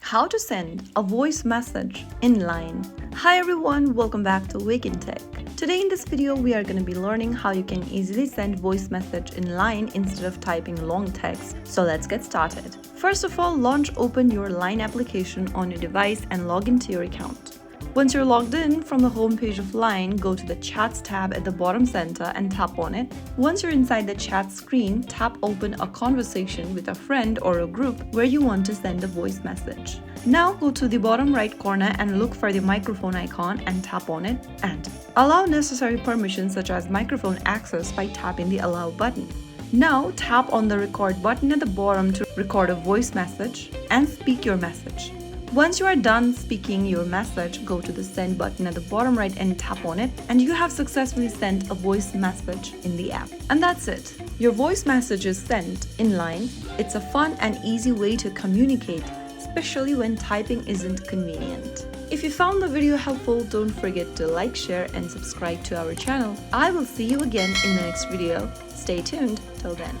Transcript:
How to send a voice message in line. Hi everyone, welcome back to Wake&Tech. Today in this video, we are going to be learning how you can easily send voice message in line instead of typing long text. So let's get started. First of all, open your Line application on your device and log into your account. Once you're logged in, from the home page of Line, go to the Chats tab at the bottom center and tap on it. Once you're inside the chat screen, tap open a conversation with a friend or a group where you want to send a voice message. Now go to the bottom right corner and look for the microphone icon and tap on it and allow necessary permissions such as microphone access by tapping the Allow button. Now tap on the record button at the bottom to record a voice message and speak your message. Once you are done speaking your message, go to the Send button at the bottom right and tap on it, and you have successfully sent a voice message in the app. And that's it. Your voice message is sent in Line. It's a fun and easy way to communicate, especially when typing isn't convenient. If you found the video helpful, don't forget to like, share, and subscribe to our channel. I will see you again in the next video. Stay tuned till then.